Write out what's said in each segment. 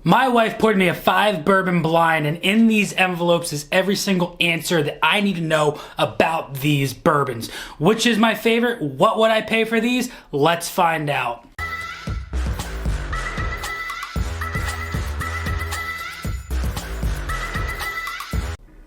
My wife poured me a 5 bourbon blind, and in these envelopes is every single answer that I need to know about these bourbons. Which is my favorite? What would I pay for these? Let's find out.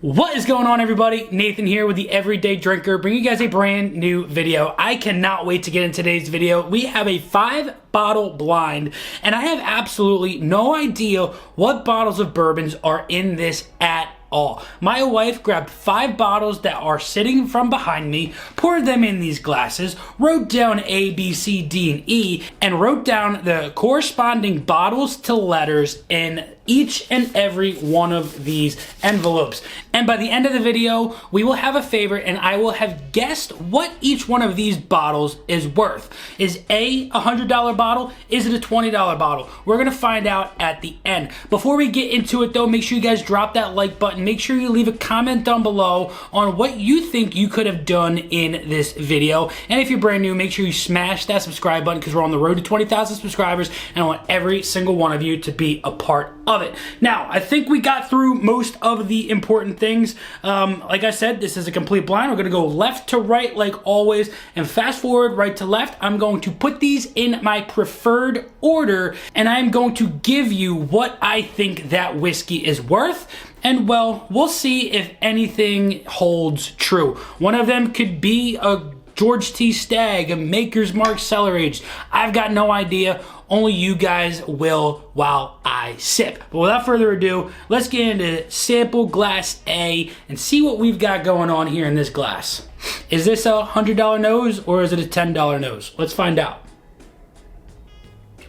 What is going on, everybody? Nathan here with the Everyday Drinker, bringing you guys a brand new video. I cannot wait to get in today's video. We have a 5-bottle blind, and I have absolutely no idea what bottles of bourbons are in this at all. My wife grabbed 5 bottles that are sitting from behind me, poured them in these glasses, wrote down A, B, C, D, and E, and wrote down the corresponding bottles to letters in each and every one of these envelopes. And by the end of the video, we will have a favorite, and I will have guessed what each one of these bottles is worth. Is A $100 bottle? Is it a $20 bottle? We're gonna find out at the end. Before we get into it though, make sure you guys drop that like button. Make sure you leave a comment down below on what you think you could have done in this video. And if you're brand new, make sure you smash that subscribe button because we're on the road to 20,000 subscribers, and I want every single one of you to be a part of it. Now, I think we got through most of the important things. Like I said, this is a complete blind. We're gonna go left to right like always, and fast forward right to left. I'm going to put these in my preferred order, and I'm going to give you what I think that whiskey is worth. And well, we'll see if anything holds true. One of them could be a George T. Stagg, a Maker's Mark Cellar Aged. I've got no idea. Only you guys will while I sip. But without further ado, let's get into sample glass A and see what we've got going on here in this glass. Is this a $100 nose or is it a $10 nose? Let's find out.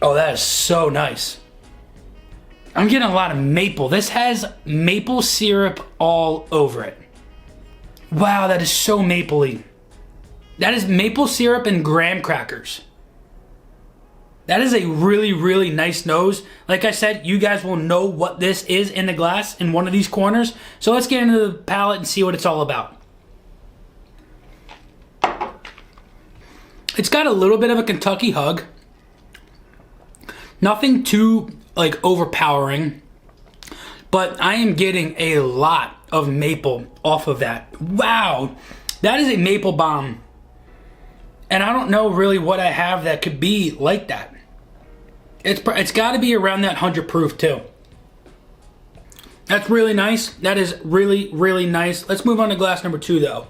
Oh, that is so nice. I'm getting a lot of maple. This has maple syrup all over it. Wow, that is so mapley. That is maple syrup and graham crackers. That is a really, really nice nose. Like I said, you guys will know what this is in the glass in one of these corners. So let's get into the palate and see what it's all about. It's got a little bit of a Kentucky hug. Nothing too overpowering, but I am getting a lot of maple off of that. Wow, that is a maple bomb. And I don't know really what I have that could be like that. It's got to be around that 100 proof too. That's really nice. That is really, really nice. Let's move on to glass number 2 though.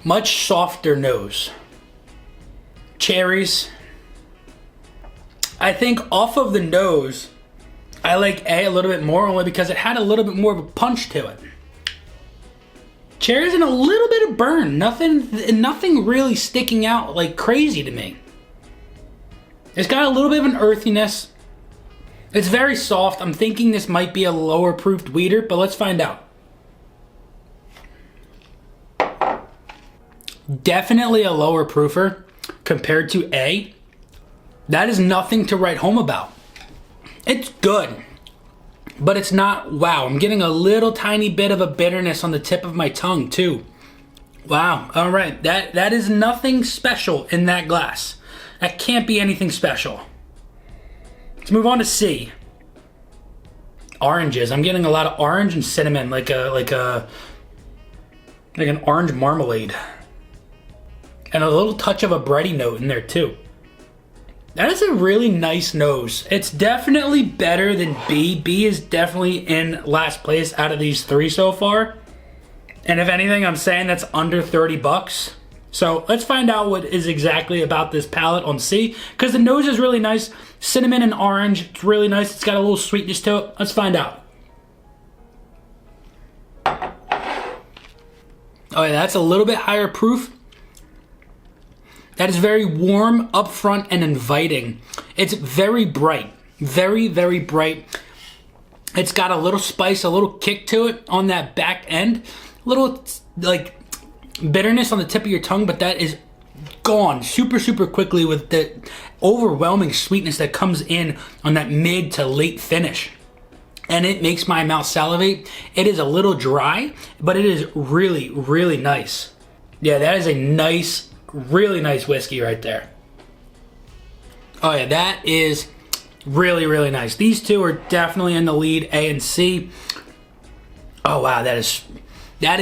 Much softer nose. Cherries. I think off of the nose, I like A a little bit more only because it had a little bit more of a punch to it. Cherries and a little bit of burn. Nothing really sticking out like crazy to me. It's got a little bit of an earthiness. It's very soft. I'm thinking this might be a lower proofed weeder, but let's find out. Definitely a lower proofer compared to A. That is nothing to write home about. It's good, but it's not wow. I'm getting a little tiny bit of a bitterness on the tip of my tongue too. Wow, all right, that is nothing special in that glass. That can't be anything special. Let's move on to C. Oranges. I'm getting a lot of orange and cinnamon, like an orange marmalade. And a little touch of a bready note in there too. That is a really nice nose. It's definitely better than B. B is definitely in last place out of these 3 so far. And if anything, I'm saying that's under 30 bucks. So let's find out what is exactly about this palette on C, because the nose is really nice. Cinnamon and orange, it's really nice. It's got a little sweetness to it. Let's find out. Oh yeah, that's a little bit higher proof. That is very warm, upfront, and inviting. It's very bright. Very, very bright. It's got a little spice, a little kick to it on that back end. A little, bitterness on the tip of your tongue, but that is gone super, super quickly with the overwhelming sweetness that comes in on that mid to late finish. And it makes my mouth salivate. It is a little dry, but it is really, really nice. Yeah, that is a nice, really nice whiskey right there. Oh yeah, that is Really, really nice. These two are definitely in the lead, A and C. Oh wow, that is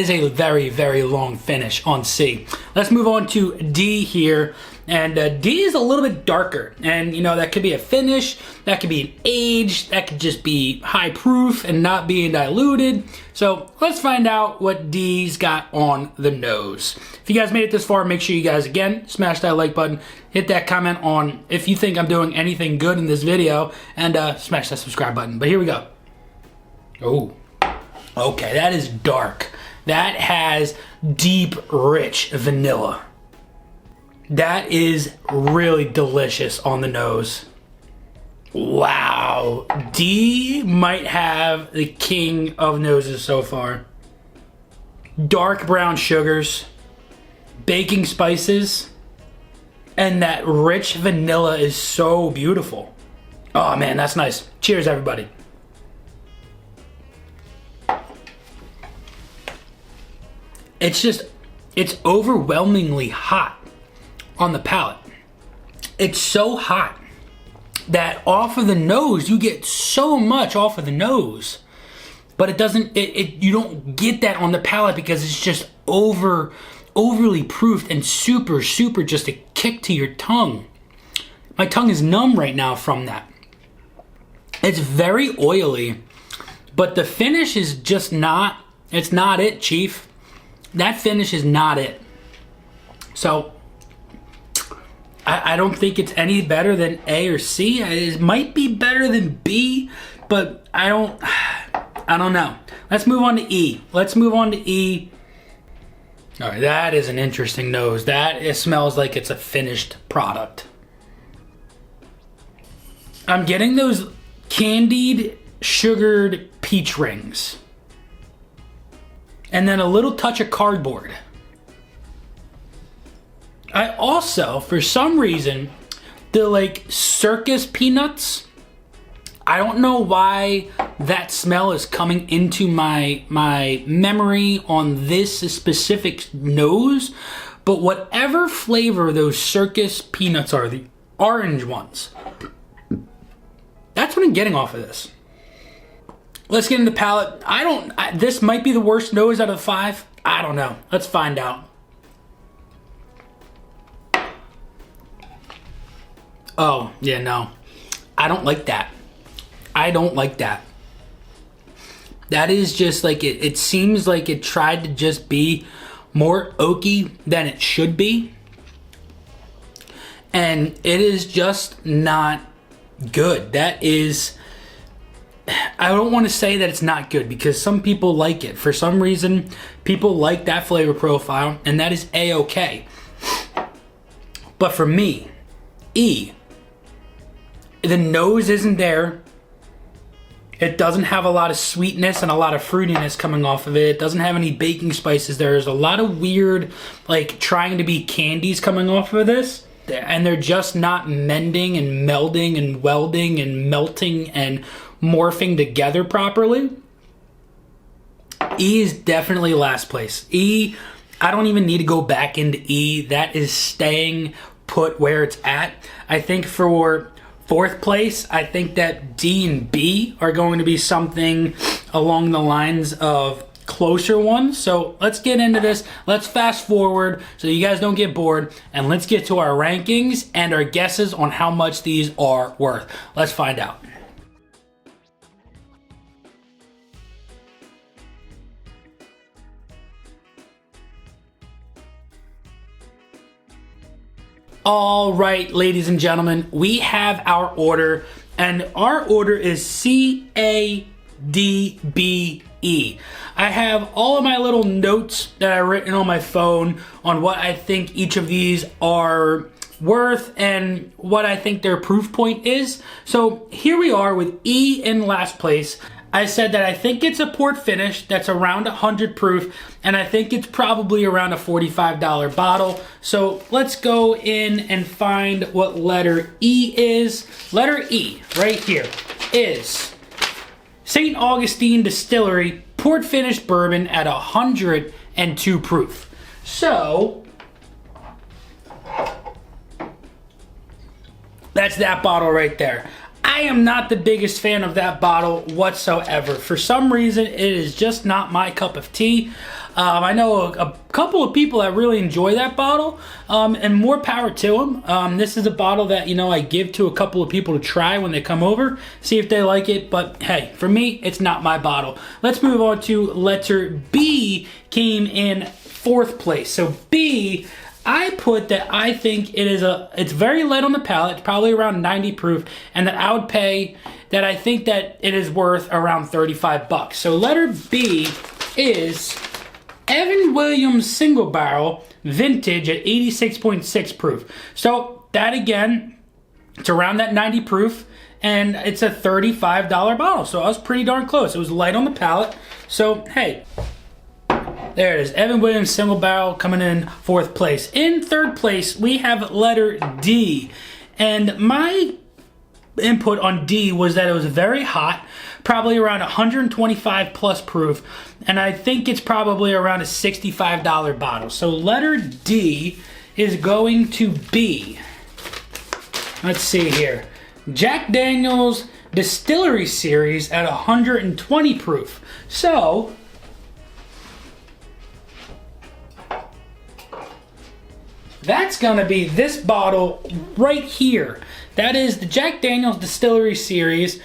a very, very long finish on C. Let's move on to D here. And D is a little bit darker. And you know, that could be a finish, that could be an age, that could just be high proof and not being diluted. So let's find out what D's got on the nose. If you guys made it this far, make sure you guys, again, smash that like button, hit that comment on if you think I'm doing anything good in this video, and smash that subscribe button. But here we go. Oh, okay, that is dark. That has deep, rich vanilla. That is really delicious on the nose. Wow. D might have the king of noses so far. Dark brown sugars, baking spices, and that rich vanilla is so beautiful. Oh man, that's nice. Cheers, everybody. It's overwhelmingly hot on the palate. It's so hot that off of the nose, you get so much off of the nose, but it doesn't, you don't get that on the palate because it's just overly proofed and super just a kick to your tongue. My tongue is numb right now from that. It's very oily, but the finish is just not, it's not it, Chief. That finish is not it. So I don't think it's any better than A or C. It might be better than B, but I don't know. Let's move on to E. Let's move on to E. All right, that is an interesting nose. It smells like it's a finished product. I'm getting those candied, sugared peach rings. And then a little touch of cardboard. I also, for some reason, the like circus peanuts, I don't know why that smell is coming into my memory on this specific nose, but whatever flavor those circus peanuts are, the orange ones, that's what I'm getting off of this. Let's get into palate. This might be the worst nose out of 5. I don't know. Let's find out. Oh, yeah, no. I don't like that. I don't like that. That is just like, it seems like it tried to just be more oaky than it should be. And it is just not good. That is, I don't want to say that it's not good because some people like it. For some reason, people like that flavor profile, and that is A-okay. But for me, E, the nose isn't there. It doesn't have a lot of sweetness and a lot of fruitiness coming off of it. It doesn't have any baking spices. There's a lot of weird, like, trying to be candies coming off of this. And they're just not mending and melding and welding and melting and morphing together properly. E is definitely last place. E, I don't even need to go back into E. That is staying put where it's at. I think for 4th place, I think that D and B are going to be something along the lines of closer ones. So let's get into this. Let's fast forward so you guys don't get bored, and let's get to our rankings and our guesses on how much these are worth. Let's find out. All right, ladies and gentlemen, we have our order, and our order is C-A-D-B-E. I have all of my little notes that I've written on my phone on what I think each of these are worth and what I think their proof point is. So here we are with E in last place. I said that I think it's a port finish that's around 100 proof, and I think it's probably around a $45 bottle. So let's go in and find what letter E is. Letter E, right here, is St. Augustine Distillery port finish bourbon at 102 proof. So that's that bottle right there. I am not the biggest fan of that bottle whatsoever. For some reason, it is just not my cup of tea. I know a couple of people that really enjoy that bottle, and more power to them. This is a bottle that, you know, I give to a couple of people to try when they come over, see if they like it, but hey, for me, it's not my bottle. Let's move on to letter B, came in 4th place. So B, I put that I think it's very light on the palate, it's probably around 90 proof, and that I would pay, that I think that it is worth around 35 bucks. So letter B is Evan Williams Single Barrel Vintage at 86.6 proof. So that again, it's around that 90 proof, and it's a $35 bottle. So I was pretty darn close. It was light on the palate. So hey, there it is. Evan Williams Single Barrel coming in 4th place. In 3rd place, we have letter D. And my input on D was that it was very hot, probably around 125 plus proof, and I think it's probably around a $65 bottle. So letter D is going to be, let's see here, Jack Daniel's Distillery Series at 120 proof. So that's gonna be this bottle right here. That is the Jack Daniel's Distillery Series,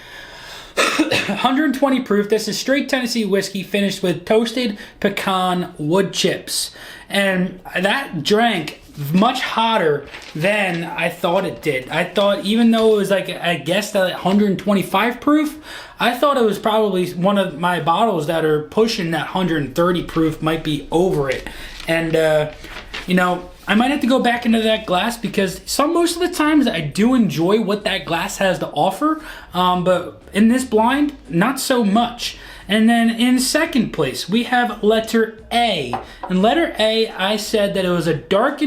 120 proof. This is straight Tennessee whiskey finished with toasted pecan wood chips. And that drank much hotter than I thought it did. I thought, even though it was like, I guess, at 125 proof, I thought it was probably one of my bottles that are pushing that 130 proof, might be over it. And, you know, I might have to go back into that glass because most of the times I do enjoy what that glass has to offer, but in this blind, not so much. And then in 2nd place, we have letter A. And letter A, I said that it was dark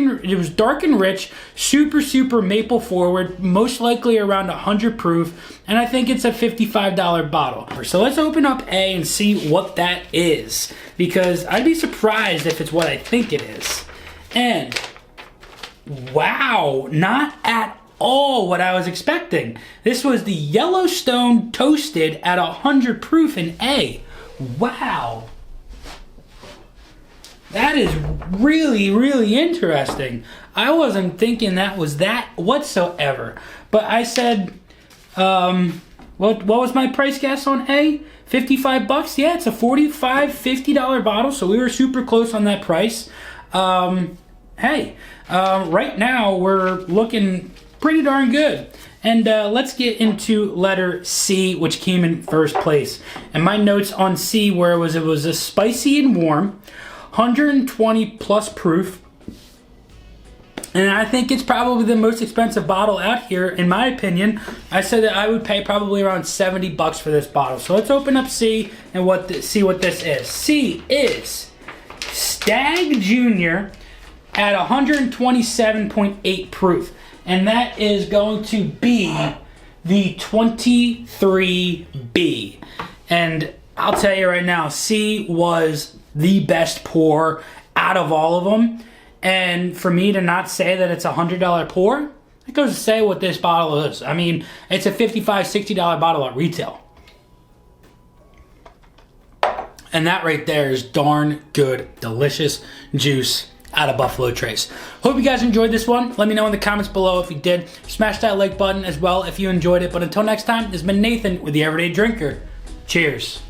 and rich, super maple forward, most likely around 100 proof, and I think it's a $55 bottle. So let's open up A and see what that is, because I'd be surprised if it's what I think it is. And wow, not at all what I was expecting. This was the Yellowstone Toasted at 100 proof in A. Wow. That is really interesting. I wasn't thinking that was that whatsoever. But I said, what was my price guess on A? 55 bucks? Yeah, it's a $50 bottle, so we were super close on that price. Hey, right now we're looking pretty darn good. And let's get into letter C, which came in 1st place. And my notes on C where it was a spicy and warm, 120 plus proof. And I think it's probably the most expensive bottle out here, in my opinion. I said that I would pay probably around 70 bucks for this bottle. So let's open up C and see what this is. C is Stagg Jr. at 127.8 proof. And that is going to be the 23B. And I'll tell you right now, C was the best pour out of all of them. And for me to not say that it's a $100 pour, it goes to say what this bottle is. I mean, it's a $55, $60 bottle at retail. And that right there is darn good, delicious juice out of Buffalo Trace. Hope you guys enjoyed this one. Let me know in the comments below if you did. Smash that like button as well if you enjoyed it. But until next time, this has been Nathan with the Everyday Drinker. Cheers.